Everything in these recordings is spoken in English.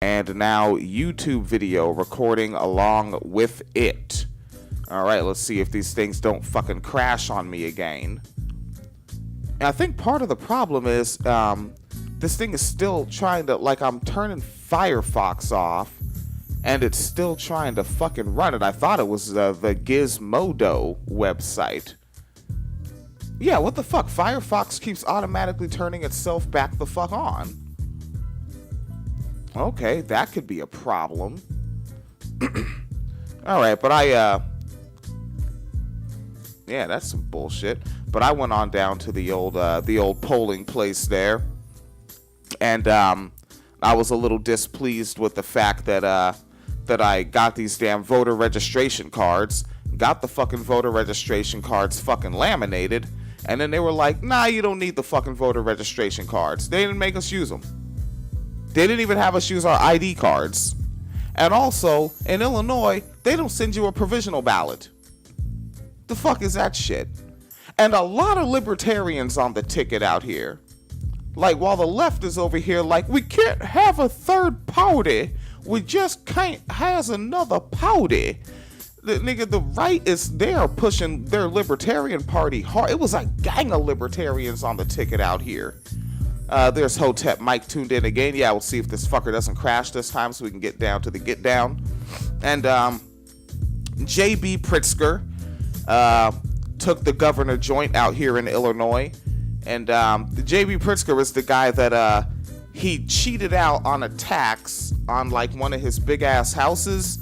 and now YouTube video recording along with it. Alright, let's see if these things don't fucking crash on me again. And I think part of the problem is this thing is still trying to, like, I'm turning Firefox off and it's still trying to fucking run it. I thought it was the Gizmodo website. Yeah, what the fuck? Firefox keeps automatically turning itself back the fuck on. Okay, that could be a problem. Alright, but yeah, that's some bullshit. But I went on down to the old polling place there. And I was a little displeased with the fact that that I got these damn voter registration cards. Got the fucking voter registration cards fucking laminated. And then they were like, nah, you don't need the fucking voter registration cards. They didn't make us use them. They didn't even have us use our ID cards. And also, in Illinois, they don't send you a provisional ballot. The fuck is that shit? And a lot of libertarians on the ticket out here. Like, while the left is over here like, we can't have a third party. We just can't have another party. The nigga, the right is there pushing their libertarian party hard. It was a gang of libertarians on the ticket out here. There's Hotep Mike tuned in again. Yeah, we'll see if this fucker doesn't crash this time so we can get down to the get down. And J.B. Pritzker took the governor joint out here in Illinois. And the J.B. Pritzker is the guy that he cheated out on a tax on like one of his big ass houses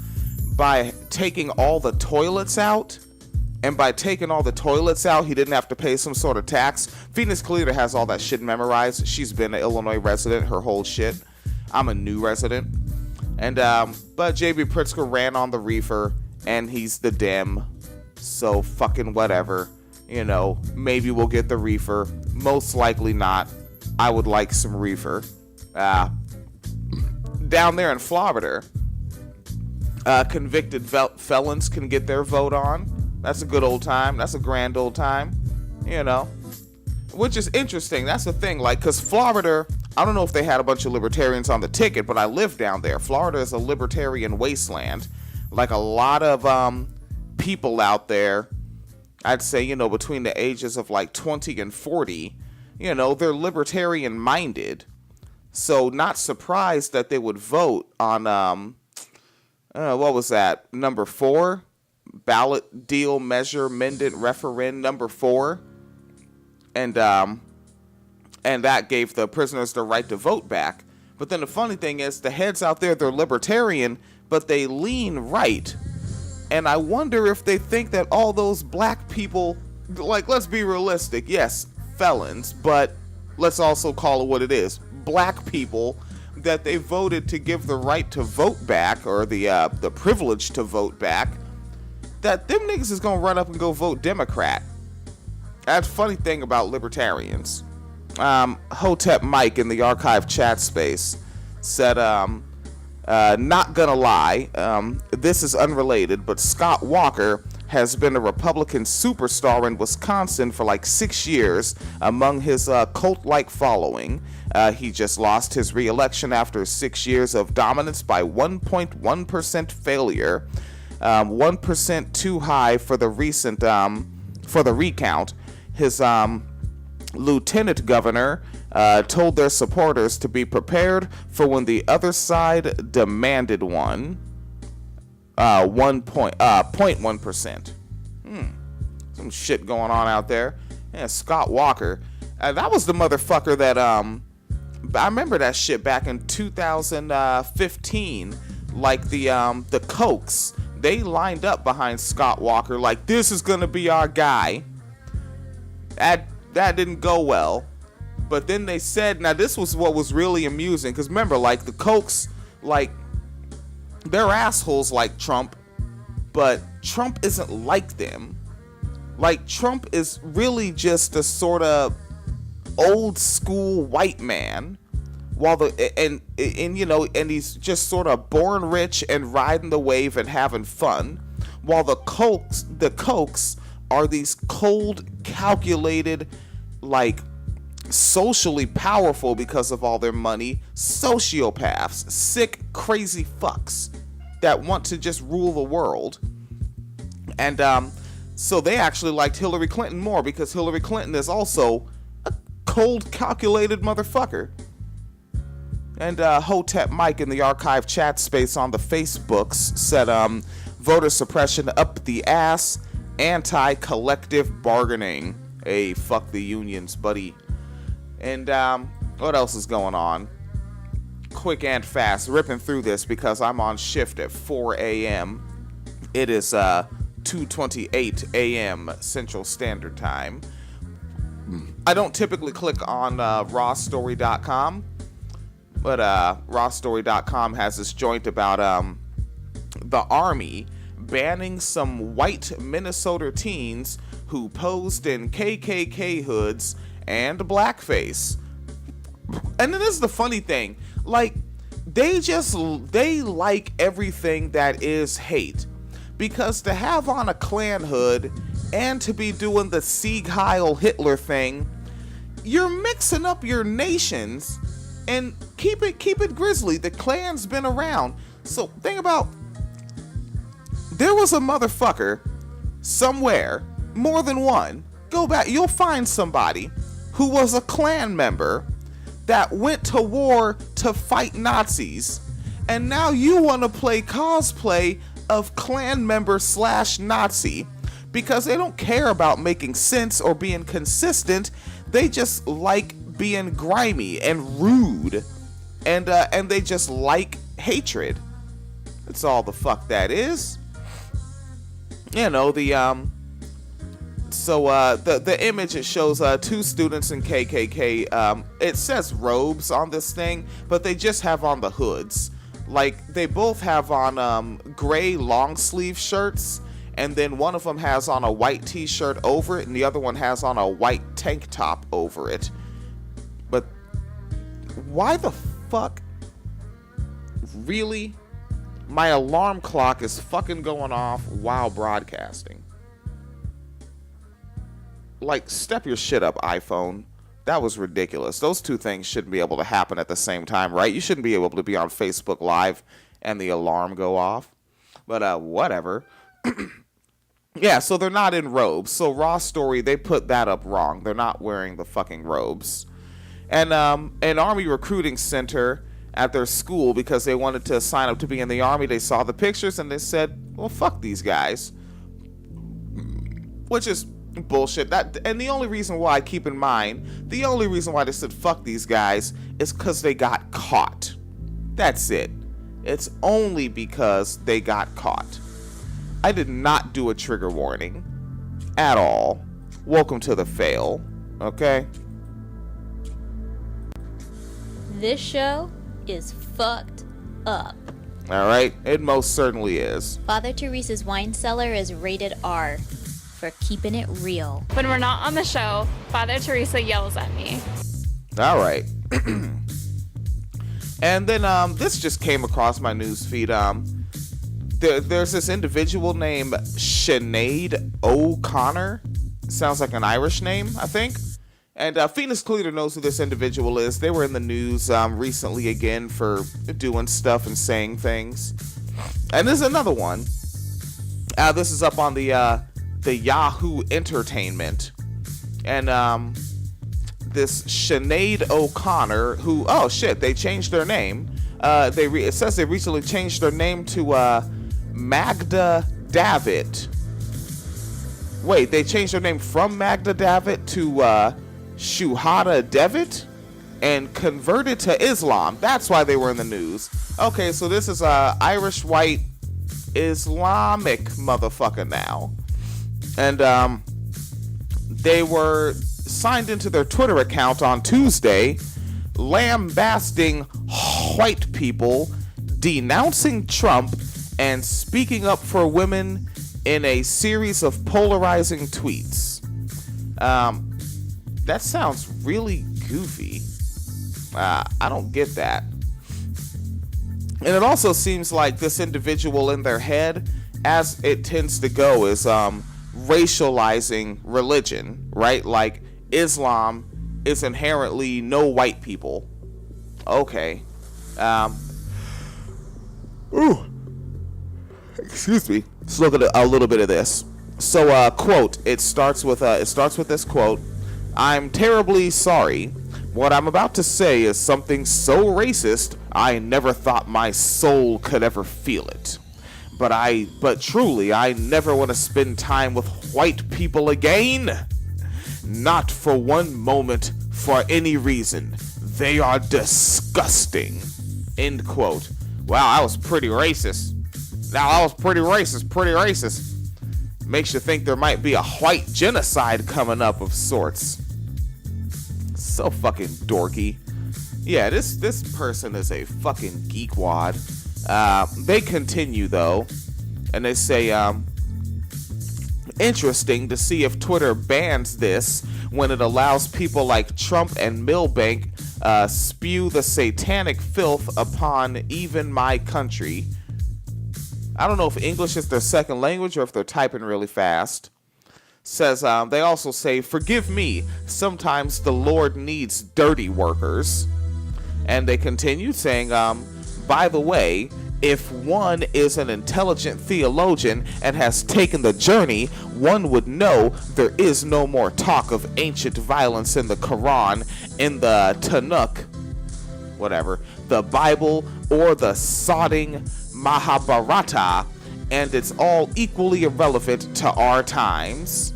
by taking all the toilets out. And by taking all the toilets out, he didn't have to pay some sort of tax. Phoenix Calida has all that shit memorized. She's been an Illinois resident, her whole shit. I'm a new resident. And, but J.B. Pritzker ran on the reefer, and he's the Dem. So fucking whatever. You know, maybe we'll get the reefer. Most likely not. I would like some reefer. Down there in Florida, convicted felons can get their vote on. That's a good old time. That's a grand old time, you know, which is interesting. That's the thing, like, because Florida, I don't know if they had a bunch of libertarians on the ticket, but I live down there. Florida is a libertarian wasteland. Like, a lot of people out there, I'd say, you know, between the ages of like 20 and 40, you know, they're libertarian minded. So not surprised that they would vote on, what was that, number 4? Ballot deal measure amendment referendum number 4, and that gave the prisoners the right to vote back. But then the funny thing is, the heads out there, they're libertarian, but they lean right. And I wonder if they think that all those black people, like, let's be realistic, yes, felons, but let's also call it what it is, black people that they voted to give the right to vote back, or the privilege to vote back, that them niggas is gonna run up and go vote Democrat. That's the funny thing about libertarians. Hotep Mike in the archive chat space said, not gonna lie, this is unrelated, but Scott Walker has been a Republican superstar in Wisconsin for like 6 years among his cult-like following. He just lost his re-election after 6 years of dominance by 1.1% failure. 1% too high for the recent for the recount. His lieutenant governor told their supporters to be prepared for when the other side demanded one. 0.1%. Some shit going on out there. Yeah, Scott Walker. That was the motherfucker that I remember that shit back in 2015. Like the Kochs. They lined up behind Scott Walker like, this is gonna be our guy. That didn't go well. But then they said, now this was what was really amusing, because remember, like, the Kochs, like, they're assholes like Trump, but Trump isn't like them. Like, Trump is really just a sort of old school white man. While and you know, and he's just sort of born rich and riding the wave and having fun, while the Kochs are these cold, calculated, like socially powerful because of all their money, sociopaths, sick, crazy fucks that want to just rule the world. And so they actually liked Hillary Clinton more because Hillary Clinton is also a cold, calculated motherfucker. And Hotep Mike in the archive chat space on the Facebooks said, voter suppression up the ass, anti-collective bargaining. Hey, fuck the unions, buddy. And what else is going on? Quick and fast, ripping through this because I'm on shift at 4 a.m. It is 2:28 a.m. Central Standard Time. I don't typically click on rawstory.com, but rawstory.com has this joint about the Army banning some white Minnesota teens who posed in KKK hoods and blackface. And this is the funny thing, like, they like everything that is hate, because to have on a Klan hood and to be doing the Sieg Heil Hitler thing, you're mixing up your nations. And keep it grisly. The Klan's been around. So think about, there was a motherfucker somewhere, more than one. Go back, you'll find somebody who was a Klan member that went to war to fight Nazis, and now you want to play cosplay of Klan member / Nazi because they don't care about making sense or being consistent. They just like being grimy and rude, and they just like hatred. That's all the fuck that is. You know, the image, it shows two students in KKK. It says robes on this thing, but they just have on the hoods. Like, they both have on gray long sleeve shirts, and then one of them has on a white t-shirt over it, and the other one has on a white tank top over it. But why the fuck? Really? My alarm clock is fucking going off while broadcasting. Like, step your shit up, iPhone. That was ridiculous. Those two things shouldn't be able to happen at the same time, right? You shouldn't be able to be on Facebook Live and the alarm go off. But whatever. Yeah, so they're not in robes. So Raw Story, they put that up wrong. They're not wearing the fucking robes. And an Army recruiting center at their school, because they wanted to sign up to be in the Army, they saw the pictures and they said, well, fuck these guys. Which is bullshit. And the only reason why, keep in mind, the only reason why they said fuck these guys is because they got caught. That's it. It's only because they got caught. I did not do a trigger warning at all. Welcome to the fail, okay? This show is fucked up. Alright, it most certainly is. Father Teresa's wine cellar is rated R for keeping it real. When we're not on the show, Father Teresa yells at me. Alright. And then this just came across my news feed. There's this individual named Sinead O'Connor. Sounds like an Irish name, I think. And Phoenix Cleaner knows who this individual is. They were in the news recently again for doing stuff and saying things. And there's another one. This is up on the Yahoo Entertainment. And this Sinead O'Connor, who, oh shit, they changed their name. It says they recently changed their name to Magda Davitt. Wait, they changed their name from Magda Davitt to Shuhada Devitt and converted to Islam. That's why they were in the news. Okay, so this is a Irish white Islamic motherfucker now. And they were signed into their Twitter account on Tuesday, lambasting white people, denouncing Trump, and speaking up for women in a series of polarizing tweets. That sounds really goofy. I don't get that. And it also seems like this individual in their head, as it tends to go, is racializing religion, right? Like Islam is inherently no white people. Okay. Excuse me. Let's look at a little bit of this. So, quote. It starts with this quote. "I'm terribly sorry. What I'm about to say is something so racist, I never thought my soul could ever feel it. But truly, I never want to spend time with white people again. Not for one moment, for any reason. They are disgusting." End quote. Wow, that was pretty racist. Pretty racist. Makes you think there might be a white genocide coming up of sorts. So fucking dorky. Yeah, this person is a fucking geekwad. They continue though, and they say, interesting to see if Twitter bans this when it allows people like Trump and Milbank spew the satanic filth upon even my country. I don't know if English is their second language or if they're typing really fast. Says, they also say, "Forgive me, sometimes the Lord needs dirty workers." And they continue saying, by the way, if one is an intelligent theologian and has taken the journey, one would know there is no more talk of ancient violence in the Quran, in the Tanakh, whatever, the Bible, or the sodding Mahabharata, and it's all equally irrelevant to our times.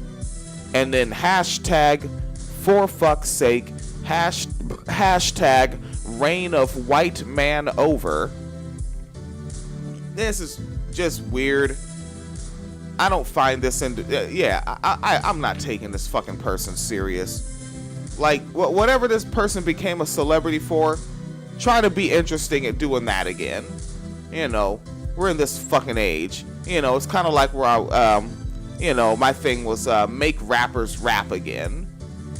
And then hashtag, for fuck's sake, hashtag reign of white man over. This is just weird. I don't find this I'm not taking this fucking person serious. Like, whatever this person became a celebrity for, try to be interesting at doing that again. You know, we're in this fucking age. You know, it's kind of like where my thing was make rappers rap again.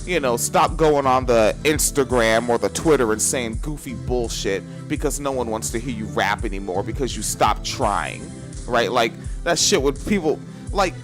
You know, stop going on the Instagram or the Twitter and saying goofy bullshit because no one wants to hear you rap anymore because you stopped trying, right? Like, that shit with people, like,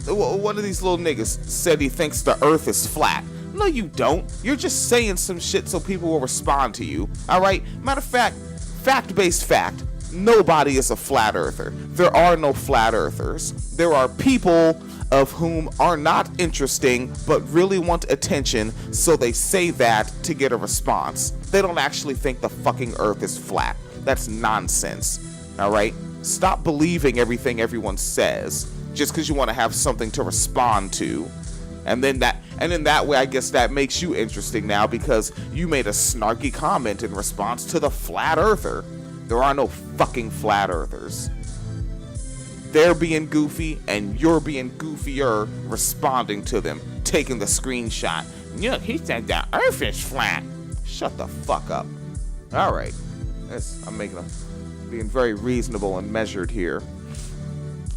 one of these little niggas said he thinks the earth is flat. No, you don't. You're just saying some shit so people will respond to you, all right? Matter of fact, fact-based fact, nobody is a flat earther. There are no flat earthers. There are people of whom are not interesting but really want attention, so they say that to get a response. They don't actually think the fucking earth is flat. That's nonsense, all right? Stop believing everything everyone says just because you want to have something to respond to. And then that way, I guess that makes you interesting now because you made a snarky comment in response to the flat earther. There are no fucking flat earthers. They're being goofy and you're being goofier responding to them, taking the screenshot. Look, he said the earth is flat. Shut the fuck up. All right. I'm being very reasonable and measured here.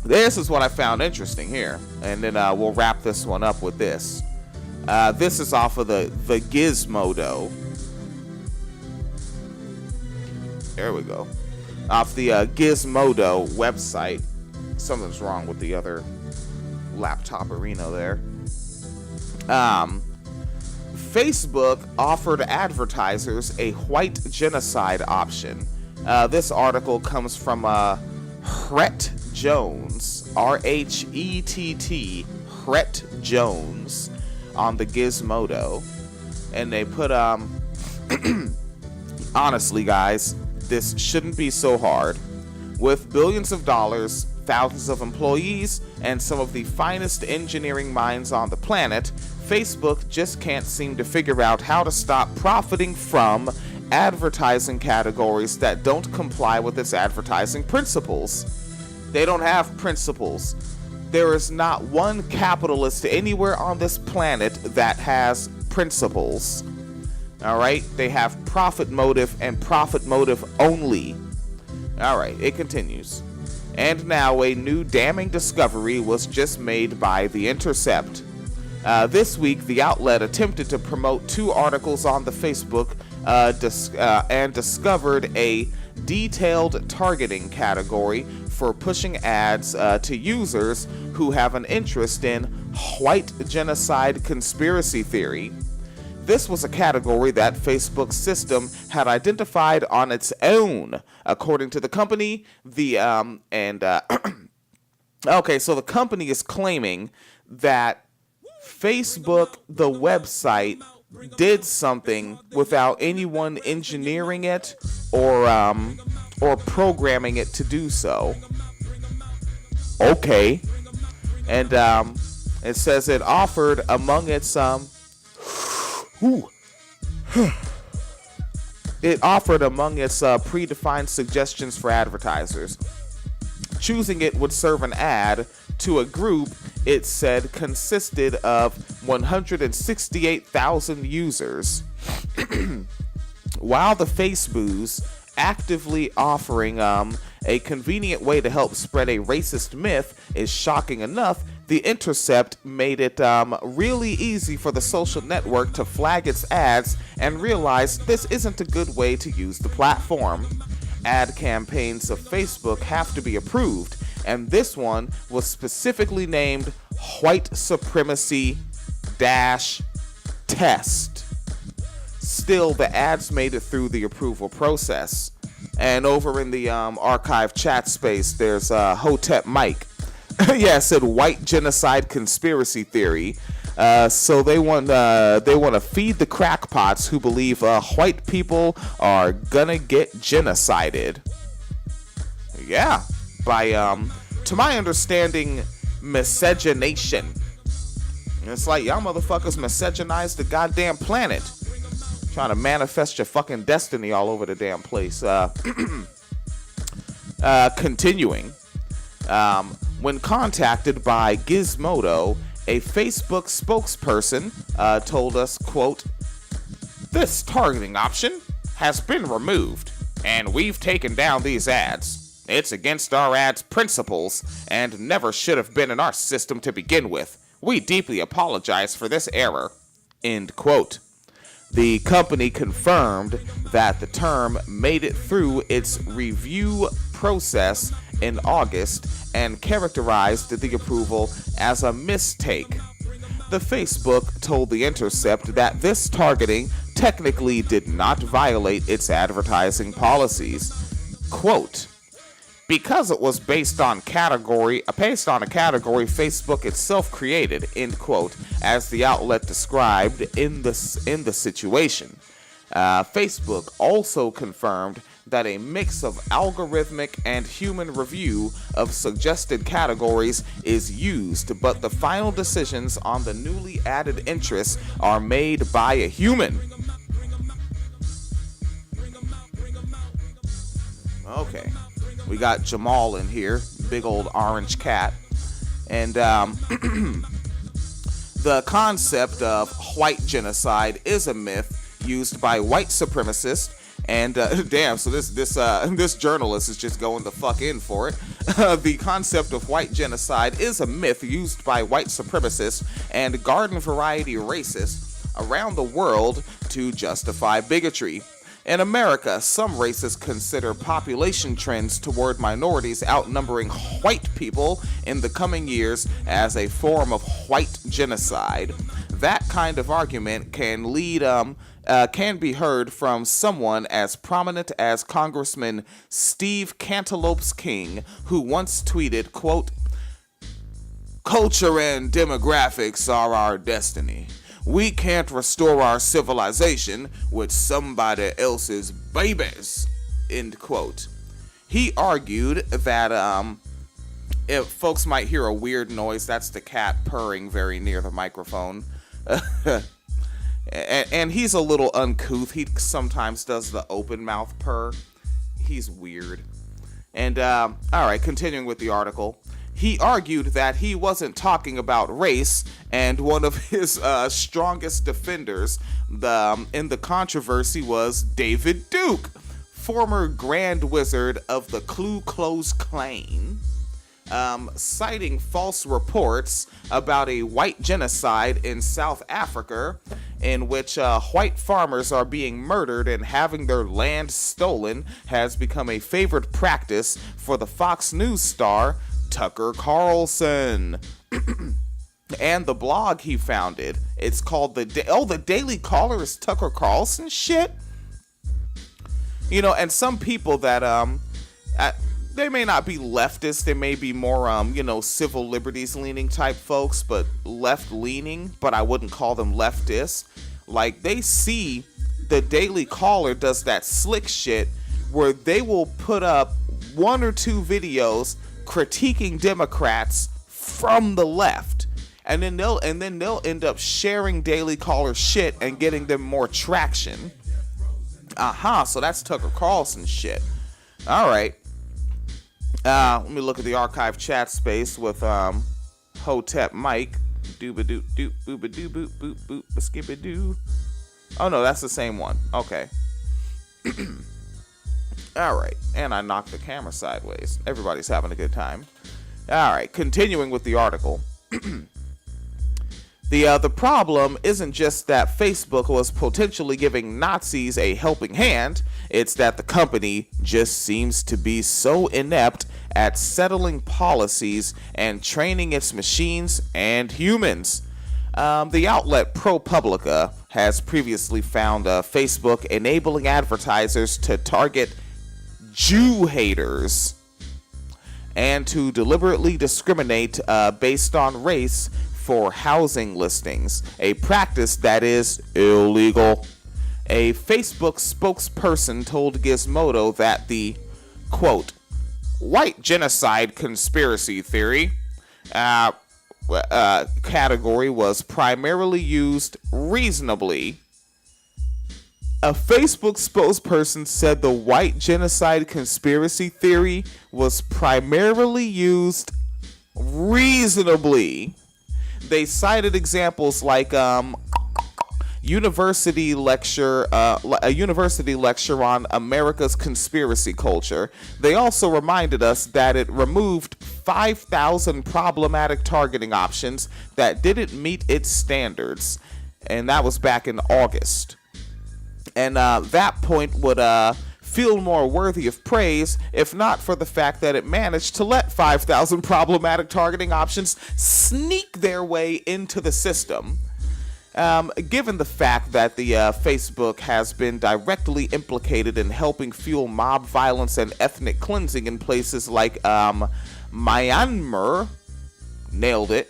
This is what I found interesting here. And then we'll wrap this one up with this. This is off of the Gizmodo. There we go. Off the Gizmodo website. Something's wrong with the other laptop arena there. Facebook offered advertisers a white genocide option. This article comes from Rhett Jones, R-H-E-T-T, Rhett Jones, on the Gizmodo. And they put, honestly, guys, this shouldn't be so hard. With billions of dollars, thousands of employees, and some of the finest engineering minds on the planet, Facebook just can't seem to figure out how to stop profiting from advertising categories that don't comply with its advertising principles. They don't have principles. There is not one capitalist anywhere on this planet that has principles. All right? They have profit motive and profit motive only. All right, it continues. And now a new damning discovery was just made by The Intercept. This week, the outlet attempted to promote 2 articles on the Facebook and discovered a detailed targeting category for pushing ads to users who have an interest in white genocide conspiracy theory. This was a category that Facebook's system had identified on its own. According to the company, okay, so the company is claiming that Facebook, the website, did something without anyone engineering it or programming it to do so. Okay. And it says it offered among its predefined suggestions for advertisers. Choosing it would serve an ad to a group it said consisted of 168,000 users. While the Faceboos actively offering a convenient way to help spread a racist myth is shocking enough, The Intercept made it really easy for the social network to flag its ads and realize this isn't a good way to use the platform. Ad campaigns of Facebook have to be approved, and this one was specifically named White Supremacy Test. Still, the ads made it through the approval process. And over in the archive chat space, there's Hotep Mike. Yeah, it said White Genocide conspiracy theory. So they want to feed the crackpots who believe white people are gonna get genocided. Yeah, by to my understanding, miscegenation. It's like y'all motherfuckers miscegenized the goddamn planet, trying to manifest your fucking destiny all over the damn place. Continuing. When contacted by Gizmodo, a Facebook spokesperson told us, quote, "This targeting option has been removed, and we've taken down these ads. It's against our ads principles and never should have been in our system to begin with. We deeply apologize for this error." End quote. The company confirmed that the term made it through its review process in August and characterized the approval as a mistake. The Facebook told The Intercept that this targeting technically did not violate its advertising policies. Quote, "Because it was based on a category Facebook itself created," end quote, as the outlet described in the situation. Facebook also confirmed that a mix of algorithmic and human review of suggested categories is used, but the final decisions on the newly added interests are made by a human. Okay, we got Jamal in here, big old orange cat, and the concept of white genocide is a myth used by white supremacists. And damn, so this journalist is just going the fuck in for it. The concept of white genocide is a myth used by white supremacists and garden variety racists around the world to justify bigotry. In America, some racists consider population trends toward minorities outnumbering white people in the coming years as a form of white genocide. That kind of argument can be heard from someone as prominent as Congressman Steve Cantaloupes King, who once tweeted, quote, "Culture and demographics are our destiny. We can't restore our civilization with somebody else's babies," end quote. He argued that if folks might hear a weird noise, that's the cat purring very near the microphone. And he's a little uncouth. He sometimes does the open mouth purr. He's weird. And, alright, continuing with the article. He argued that he wasn't talking about race, and one of his strongest defenders in the controversy was David Duke, former Grand Wizard of the Ku Klux Klan. Citing false reports about a white genocide in South Africa, in which white farmers are being murdered and having their land stolen, has become a favorite practice for the Fox News star Tucker Carlson. and the blog he founded. It's called the Daily Caller is Tucker Carlson shit. You know, and some people that they may not be leftist, they may be more civil liberties leaning type folks, but left leaning, but I wouldn't call them leftist. Like, they see the Daily Caller does that slick shit where they will put up 1 or 2 videos critiquing Democrats from the left, and then they'll end up sharing Daily Caller shit and getting them more traction. So that's Tucker Carlson shit. All right. Let me look at the archive chat space with Hotep Mike. Dooba-doop doop booba-doo boop boop boop skibba-doo. Oh no, that's the same one. Okay. All right, and I knocked the camera sideways. Everybody's having a good time. All right, continuing with the article. The problem isn't just that Facebook was potentially giving Nazis a helping hand, it's that the company just seems to be so inept at settling policies and training its machines and humans. The outlet ProPublica has previously found Facebook enabling advertisers to target Jew haters and to deliberately discriminate based on race for housing listings, a practice that is illegal. A Facebook spokesperson told Gizmodo that the, quote, White Genocide conspiracy theory category was primarily used reasonably. A Facebook spokesperson said the White Genocide conspiracy theory was primarily used reasonably. They cited examples like a university lecture on America's conspiracy culture. They also reminded us that it removed 5,000 problematic targeting options that didn't meet its standards, and that was back in August. And that point would feel more worthy of praise if not for the fact that it managed to let 5,000 problematic targeting options sneak their way into the system. Given the fact that the Facebook has been directly implicated in helping fuel mob violence and ethnic cleansing in places like Myanmar, nailed it,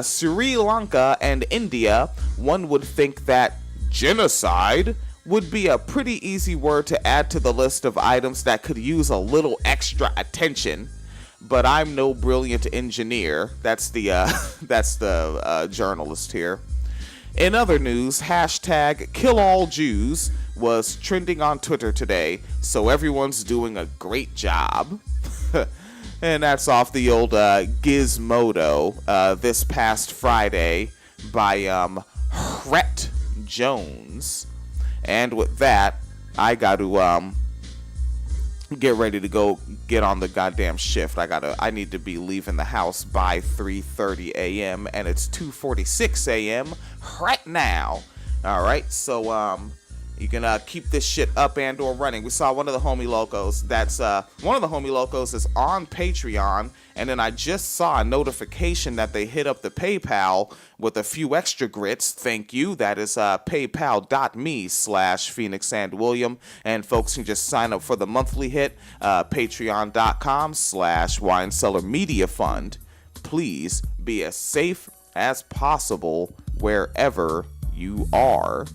Sri Lanka, and India, one would think that genocide would be a pretty easy word to add to the list of items that could use a little extra attention. But I'm no brilliant engineer. That's the journalist here. In other news, hashtag #KillAllJews was trending on Twitter today, so everyone's doing a great job. And that's off the old Gizmodo this past Friday by Rhett Jones. And with that, I got to get ready to go get on the goddamn shift. I need to be leaving the house by 3:30 a.m. and it's 2:46 a.m. right now. All right, so you can keep this shit up and or running. We saw one of the homie locos. One of the homie locos is on Patreon, and then I just saw a notification that they hit up the PayPal with a few extra grits. Thank you. That is paypal.me/PhoenixandWilliam, and folks can just sign up for the monthly hit. Patreon.com/WineCellarMediaFund. Please be as safe as possible wherever you are.